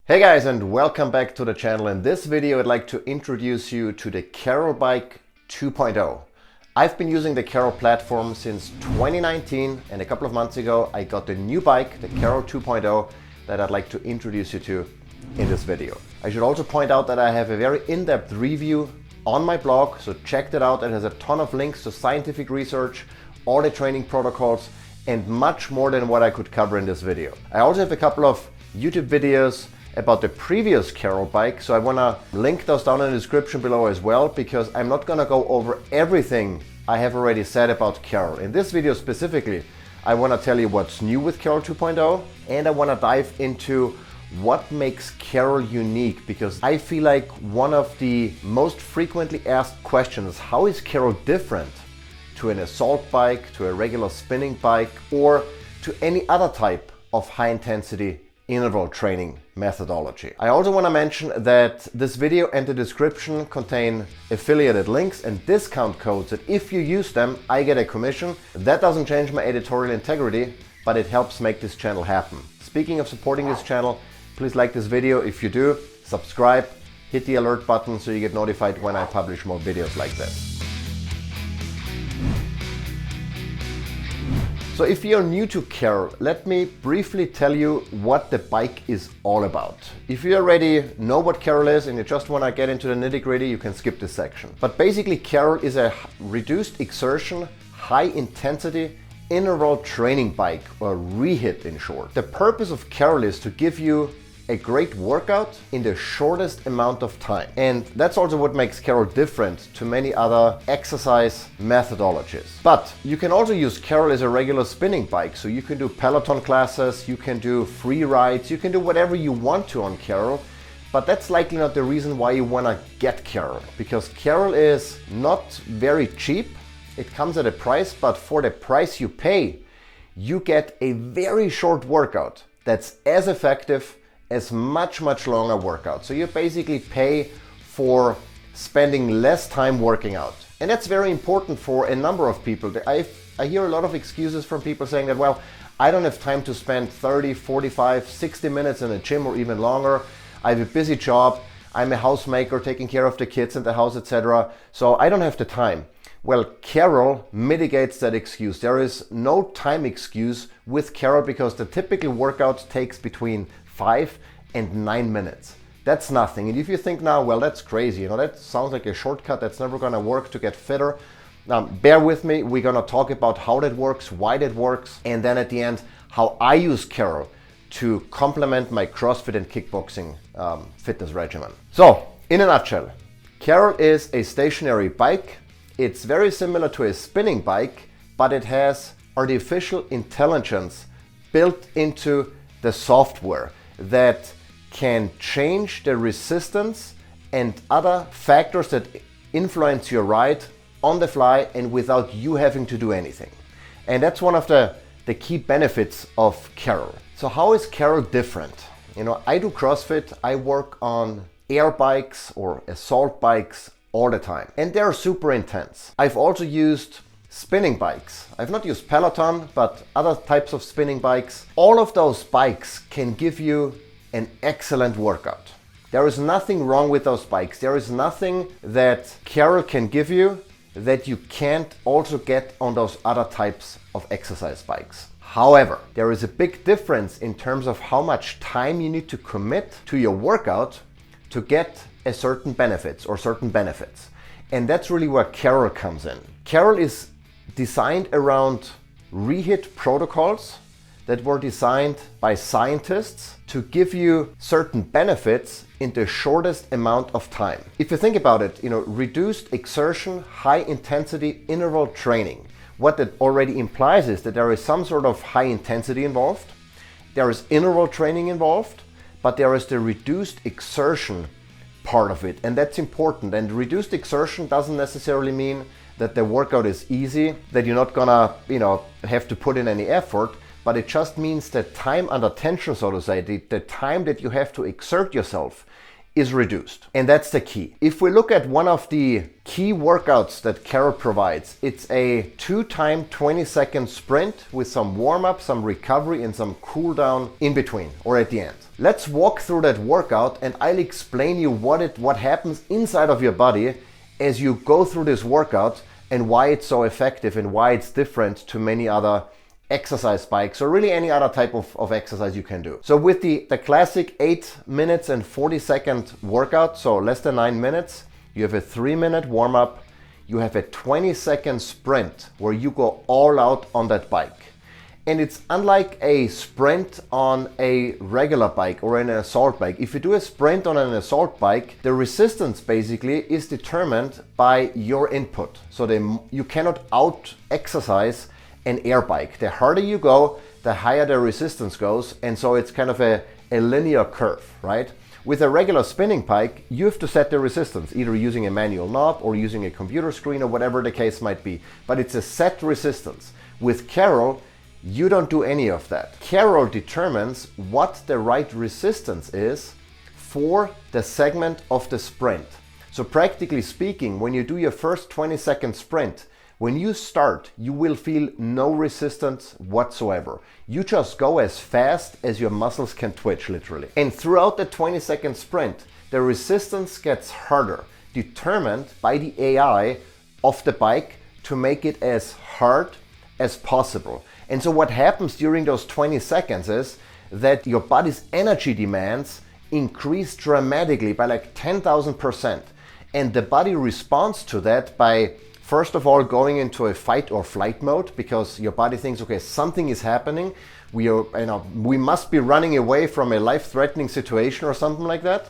Hey guys, and welcome back to the channel. In this video I'd like to introduce you to the Carol Bike 2.0. I've been using the Carol platform since 2019, and a couple of months ago I got the new bike, the Carol 2.0, that I'd like to introduce you to in this video. I should also point out that I have a very in-depth review on my blog, so check that out. It has a ton of links to scientific research, all the training protocols, and much more than what I could cover in this video. I also have a couple of YouTube videos about the previous Carol bike, so I want to link those down in the description below as well, because I'm not going to go over everything I have already said about Carol. In this video specifically, I want to tell you what's new with Carol 2.0, and I want to dive into what makes Carol unique, because I feel like one of the most frequently asked questions is, how is Carol different to an assault bike, to a regular spinning bike, or to any other type of high intensity interval training methodology. I also want to mention that this video and the description contain affiliated links and discount codes that if you use them, I get a commission. That doesn't change my editorial integrity, but it helps make this channel happen. Speaking of supporting this channel, please like this video. If you do, subscribe, hit the alert button so you get notified when I publish more videos like this. So if you're new to Carol, let me briefly tell you what the bike is all about. If you already know what Carol is and you just want to get into the nitty-gritty, you can skip this section. But basically Carol is a reduced exertion, high intensity interval training bike, or REHIT in short. The purpose of Carol is to give you a great workout in the shortest amount of time. And that's also what makes Carol different to many other exercise methodologies. But you can also use Carol as a regular spinning bike. So you can do Peloton classes, you can do free rides, you can do whatever you want to on Carol. But that's likely not the reason why you want to get Carol, because Carol is not very cheap. It comes at a price, but for the price you pay, you get a very short workout that's as effective as much longer workout. So you basically pay for spending less time working out. And that's very important for a number of people. I hear a lot of excuses from people saying that, well, I don't have time to spend 30, 45, 60 minutes in a gym or even longer. I have a busy job. I'm a housemaker taking care of the kids in the house, etc. So I don't have the time. Well, Carol mitigates that excuse. There is no time excuse with Carol, because the typical workout takes between 5 and 9 minutes. That's nothing. And if you think now, well, that's crazy, that sounds like a shortcut, that's never going to work to get fitter. Now, bear with me. We're going to talk about how that works, why that works, and then at the end, how I use Carol to complement my CrossFit and kickboxing fitness regimen. So, in a nutshell, Carol is a stationary bike. It's very similar to a spinning bike, but it has artificial intelligence built into the software that can change the resistance and other factors that influence your ride on the fly and without you having to do anything. And that's one of the key benefits of Carol. So how is Carol different? I do CrossFit, I work on air bikes or assault bikes all the time, and they're super intense. I've also used spinning bikes. I've not used Peloton, but other types of spinning bikes. All of those bikes can give you an excellent workout. There is nothing wrong with those bikes. There is nothing that Carol can give you that you can't also get on those other types of exercise bikes. However, there is a big difference in terms of how much time you need to commit to your workout to get a certain benefits. And that's really where Carol comes in. Carol is designed around REHIT protocols that were designed by scientists to give you certain benefits in the shortest amount of time. If you think about it, reduced exertion, high intensity interval training, what that already implies is that there is some sort of high intensity involved, there is interval training involved, but there is the reduced exertion part of it, and that's important. And reduced exertion doesn't necessarily mean that the workout is easy, that you're not gonna have to put in any effort, but it just means that time under tension, so to say, the time that you have to exert yourself is reduced. And that's the key. If we look at one of the key workouts that Carol provides, it's a 2x 20-second sprint with some warm-up, some recovery, and some cool down in between or at the end. Let's walk through that workout and I'll explain you what happens inside of your body as you go through this workout and why it's so effective and why it's different to many other exercise bikes or really any other type of exercise you can do. So with the classic 8 minutes and 40-second workout, so less than 9 minutes, you have a 3-minute warm-up, you have a 20-second sprint where you go all out on that bike. And it's unlike a sprint on a regular bike or an assault bike. If you do a sprint on an assault bike, the resistance basically is determined by your input. So you cannot out-exercise an air bike. The harder you go, the higher the resistance goes, and so it's kind of a linear curve, right? With a regular spinning bike, you have to set the resistance, either using a manual knob or using a computer screen or whatever the case might be, but it's a set resistance. With Carol, you don't do any of that. Carol determines what the right resistance is for the segment of the sprint. So practically speaking, when you do your first 20-second sprint, when you start, you will feel no resistance whatsoever. You just go as fast as your muscles can twitch, literally. And throughout the 20-second sprint, the resistance gets harder, determined by the AI of the bike to make it as hard as possible. And so what happens during those 20 seconds is that your body's energy demands increase dramatically by like 10,000%. And the body responds to that by first of all, going into a fight or flight mode because your body thinks, okay, something is happening. We must be running away from a life-threatening situation or something like that.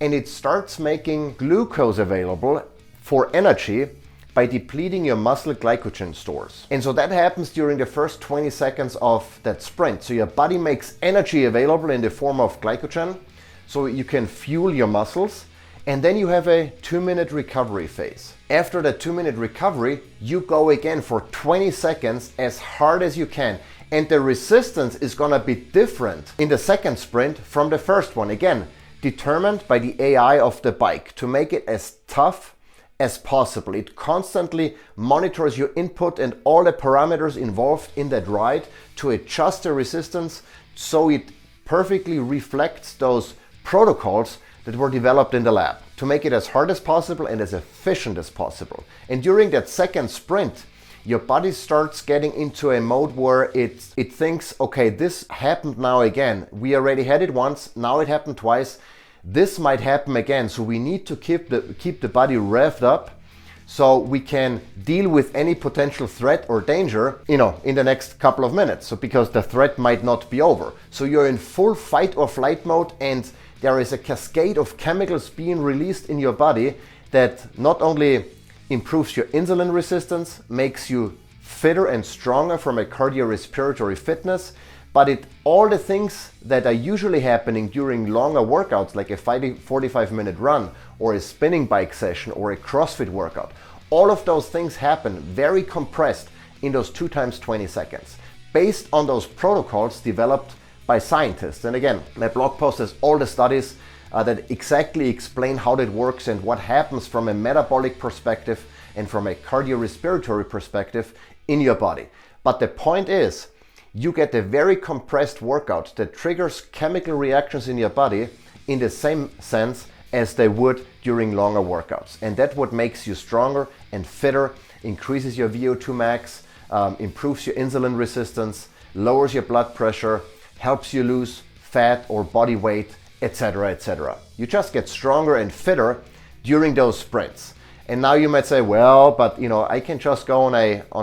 And it starts making glucose available for energy by depleting your muscle glycogen stores. And so that happens during the first 20 seconds of that sprint. So your body makes energy available in the form of glycogen so you can fuel your muscles. And then you have a 2-minute recovery phase. After the 2-minute recovery, you go again for 20 seconds as hard as you can. And the resistance is gonna be different in the second sprint from the first one. Again, determined by the AI of the bike to make it as tough as possible. It constantly monitors your input and all the parameters involved in that ride to adjust the resistance so it perfectly reflects those protocols that were developed in the lab to make it as hard as possible and as efficient as possible. And during that second sprint, your body starts getting into a mode where it thinks, okay, this happened now again. We already had it once, now it happened twice. This might happen again. So we need to keep the body revved up so we can deal with any potential threat or danger, in the next couple of minutes. So because the threat might not be over. So you're in full fight or flight mode, and there is a cascade of chemicals being released in your body that not only improves your insulin resistance, makes you fitter and stronger from a cardiorespiratory fitness, but all the things that are usually happening during longer workouts like a 45-minute run or a spinning bike session or a CrossFit workout, all of those things happen very compressed in those 2 times 20 seconds based on those protocols developed by scientists. And again, my blog post has all the studies that exactly explain how that works and what happens from a metabolic perspective and from a cardiorespiratory perspective in your body. But the point is, you get a very compressed workout that triggers chemical reactions in your body in the same sense as they would during longer workouts. And that's what makes you stronger and fitter, increases your VO2 max, improves your insulin resistance, lowers your blood pressure, helps you lose fat or body weight, etc., etc. You just get stronger and fitter during those sprints. And now you might say, well, but I can just go on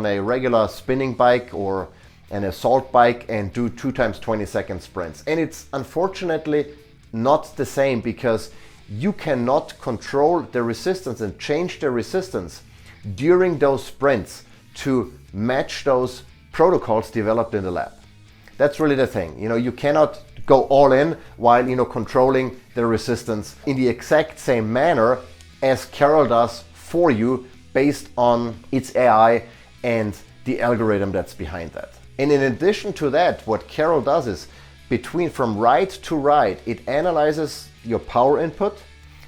a regular spinning bike or an assault bike and do 2 times 20 second sprints. And it's unfortunately not the same because you cannot control the resistance and change the resistance during those sprints to match those protocols developed in the lab. That's really the thing. You cannot go all in while controlling the resistance in the exact same manner as Carol does for you based on its AI and the algorithm that's behind that. And in addition to that, what Carol does is from ride to ride, it analyzes your power input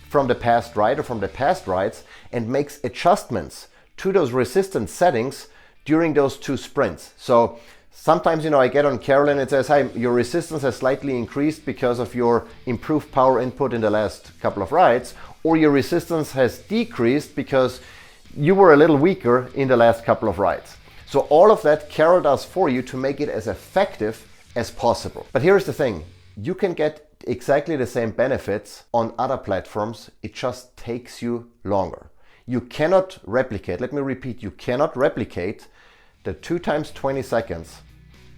from the past ride or from the past rides and makes adjustments to those resistance settings during those 2 sprints. So sometimes, I get on Carol and it says, hey, your resistance has slightly increased because of your improved power input in the last couple of rides, or your resistance has decreased because you were a little weaker in the last couple of rides. So all of that Carol does for you to make it as effective as possible. But here's the thing, you can get exactly the same benefits on other platforms, it just takes you longer. You cannot replicate, let me repeat, you cannot replicate the 2 times 20 seconds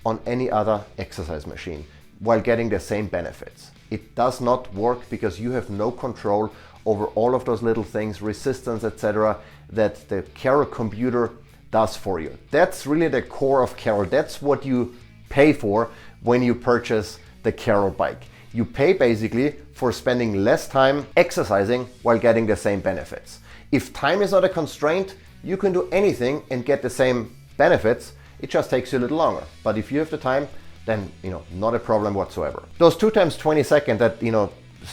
on any other exercise machine while getting the same benefits. It does not work because you have no control over all of those little things, resistance, etc., that the Carol computer does for you. That's really the core of Carol. That's what you pay for when you purchase the Carol bike. You pay basically for spending less time exercising while getting the same benefits. If time is not a constraint, you can do anything and get the same benefits. It just takes you a little longer. But if you have the time, then not a problem whatsoever. Those 2 times 20 seconds, that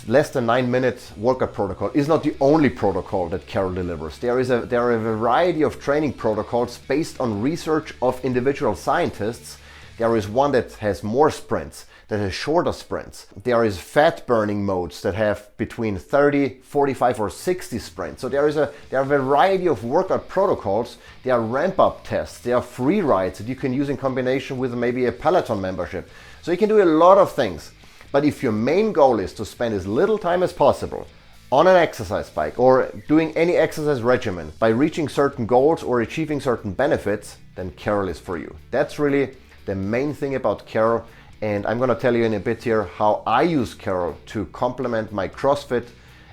less than 9 minutes workout protocol is not the only protocol that Carol delivers. There are a variety of training protocols based on research of individual scientists. There is one that has more sprints, that has shorter sprints. There is fat burning modes that have between 30, 45 or 60 sprints. So there are a variety of workout protocols. There are ramp up tests. There are free rides that you can use in combination with maybe a Peloton membership. So you can do a lot of things. But if your main goal is to spend as little time as possible on an exercise bike or doing any exercise regimen by reaching certain goals or achieving certain benefits, then Carol is for you. That's really the main thing about Carol. And I'm going to tell you in a bit here how I use Carol to complement my CrossFit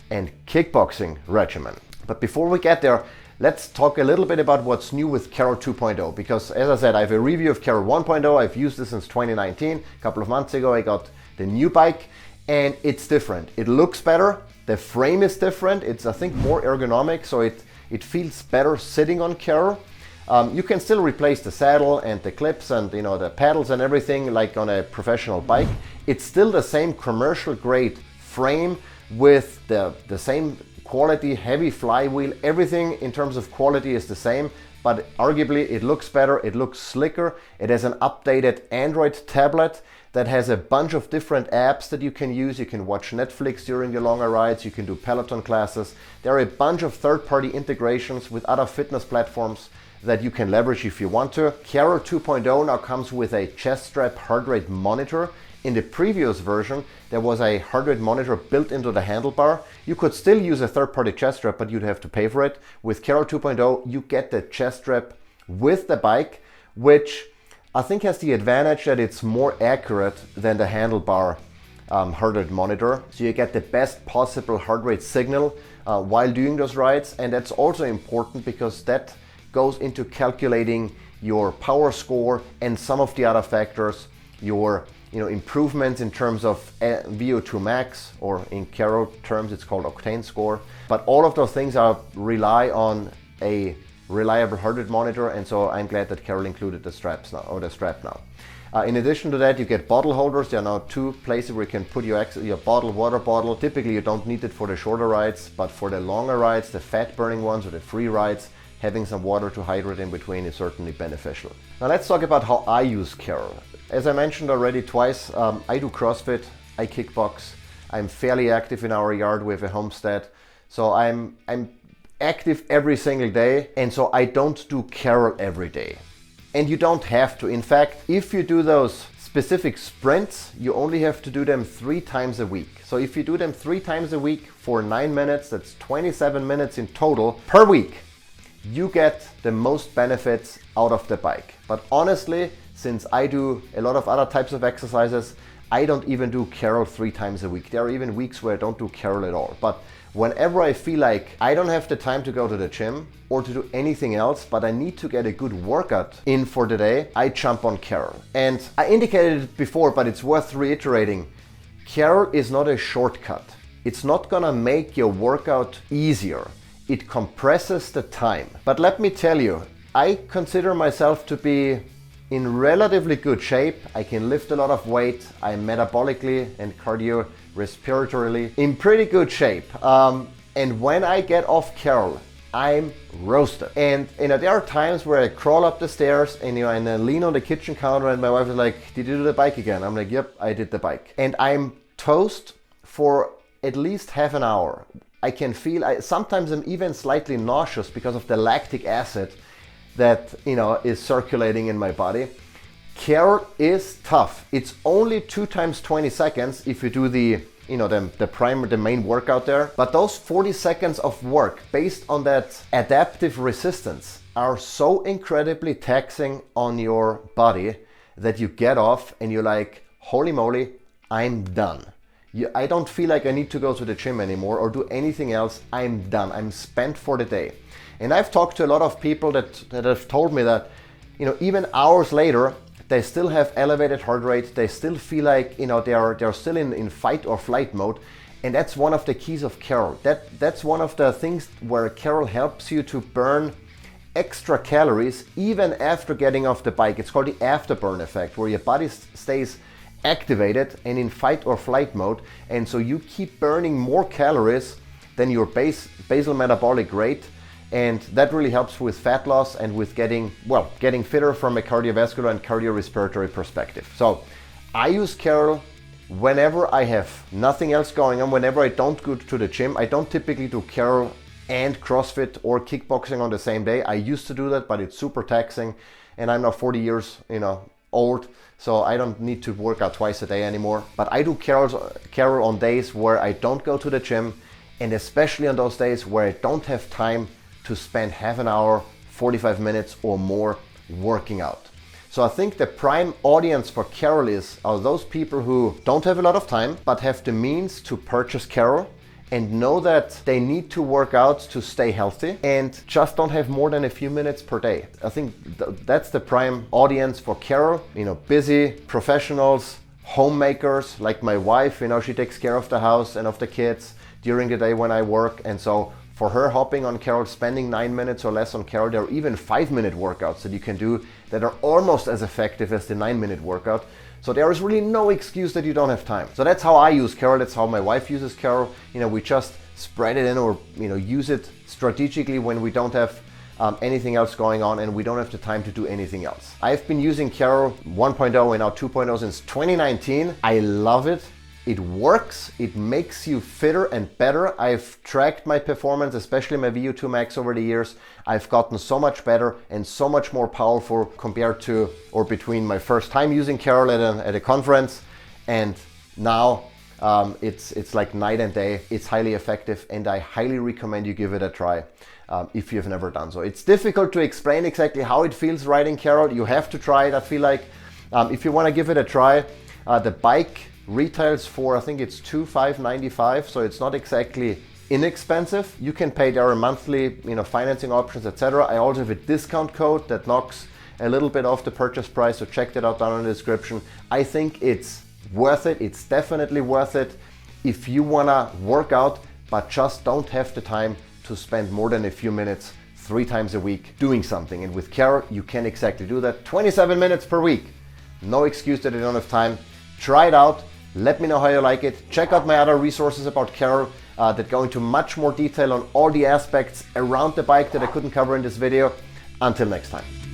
and kickboxing regimen. But before we get there, let's talk a little bit about what's new with Carol 2.0. Because as I said, I have a review of Carol 1.0. I've used this since 2019. A couple of months ago, I got the new bike and it's different. It looks better. The frame is different. It's, I think, more ergonomic. So it feels better sitting on Carol. You can still replace the saddle and the clips and the pedals and everything like on a professional bike. It's still the same commercial grade frame with the same quality, heavy flywheel. Everything in terms of quality is the same, but arguably it looks better, it looks slicker. It has an updated Android tablet that has a bunch of different apps that you can use. You can watch Netflix during your longer rides, you can do Peloton classes. There are a bunch of third-party integrations with other fitness platforms that you can leverage if you want to. Carol 2.0 now comes with a chest strap heart rate monitor. In the previous version, there was a heart rate monitor built into the handlebar. You could still use a third-party chest strap, but you'd have to pay for it. With Carol 2.0, you get the chest strap with the bike, which I think has the advantage that it's more accurate than the handlebar heart rate monitor. So you get the best possible heart rate signal while doing those rides. And that's also important because that goes into calculating your power score and some of the other factors, your improvements in terms of VO2 max, or in Carol terms it's called octane score. But all of those things rely on a reliable heart rate monitor, and so I'm glad that Carol included the strap now. In addition to that, you get bottle holders. There are now 2 places where you can put your water bottle. Typically you don't need it for the shorter rides, but for the longer rides, the fat burning ones or the free rides, having some water to hydrate in between is certainly beneficial. Now let's talk about how I use Carol. As I mentioned already twice, I do CrossFit, I kickbox, I'm fairly active in our yard with a homestead. So I'm active every single day, and so I don't do Carol every day. And you don't have to. In fact, if you do those specific sprints, you only have to do them 3 times a week. So if you do them 3 times a week for 9 minutes, that's 27 minutes in total per week. You get the most benefits out of the bike. But honestly, since I do a lot of other types of exercises, I don't even do Carol 3 times a week. There are even weeks where I don't do Carol at all. But whenever I feel like I don't have the time to go to the gym or to do anything else, but I need to get a good workout in for the day, I jump on Carol. And I indicated it before, but it's worth reiterating. Carol is not a shortcut. It's not gonna make your workout easier. It compresses the time. But let me tell you, I consider myself to be in relatively good shape. I can lift a lot of weight. I'm metabolically and cardiorespiratorily in pretty good shape. And when I get off Carol, I'm roasted. And there are times where I crawl up the stairs and and I lean on the kitchen counter and my wife is like, "Did you do the bike again?" I'm like, "Yep, I did the bike." And I'm toast for at least half an hour. I can feel, sometimes I'm even slightly nauseous because of the lactic acid that is circulating in my body. Carol is tough. It's only 2 times 20 seconds if you do the the main workout there. But those 40 seconds of work based on that adaptive resistance are so incredibly taxing on your body that you get off and you're like, holy moly, I'm done. I don't feel like I need to go to the gym anymore or do anything else. I'm done. I'm spent for the day. And I've talked to a lot of people that have told me that, even hours later, they still have elevated heart rate. They still feel like, they're still in fight or flight mode. And that's one of the keys of Carol. That's one of the things where Carol helps you to burn extra calories even after getting off the bike. It's called the afterburn effect, where your body stays activated and in fight or flight mode. And so you keep burning more calories than your basal metabolic rate. And that really helps with fat loss and with getting fitter from a cardiovascular and cardiorespiratory perspective. So I use Carol whenever I have nothing else going on, whenever I don't go to the gym. I don't typically do Carol and CrossFit or kickboxing on the same day. I used to do that, but it's super taxing. And I'm now 40 years, old, so I don't need to work out twice a day anymore. But I do Carol on days where I don't go to the gym, and especially on those days where I don't have time to spend half an hour, 45 minutes or more working out. So I think the prime audience for Carol are those people who don't have a lot of time but have the means to purchase Carol and know that they need to work out to stay healthy and just don't have more than a few minutes per day. I think that's the prime audience for Carol. Busy professionals, homemakers like my wife, she takes care of the house and of the kids during the day when I work. And so for her, hopping on Carol, spending 9 minutes or less on Carol, there are even 5-minute workouts that you can do that are almost as effective as the 9-minute workout. So there is really no excuse that you don't have time. So that's how I use Carol. That's how my wife uses Carol. We just spread it in or, use it strategically when we don't have anything else going on and we don't have the time to do anything else. I've been using Carol 1.0 and now 2.0 since 2019. I love it. It works, it makes you fitter and better. I've tracked my performance, especially my VO2 max over the years. I've gotten so much better and so much more powerful compared to or between my first time using Carol at a conference and now it's like night and day. It's highly effective and I highly recommend you give it a try if you've never done so. It's difficult to explain exactly how it feels riding Carol. You have to try it. I feel like if you want to give it a try, the bike retails for, I think it's $2,595, so it's not exactly inexpensive. You can pay there monthly, financing options, etc. I also have a discount code that knocks a little bit off the purchase price, so check that out down in the description. I think it's worth it. It's definitely worth it if you wanna work out but just don't have the time to spend more than a few minutes 3 times a week doing something. And with Carol, you can exactly do that. 27 minutes per week. No excuse that you don't have time. Try it out. Let me know how you like it. Check out my other resources about Carol that go into much more detail on all the aspects around the bike that I couldn't cover in this video. Until next time.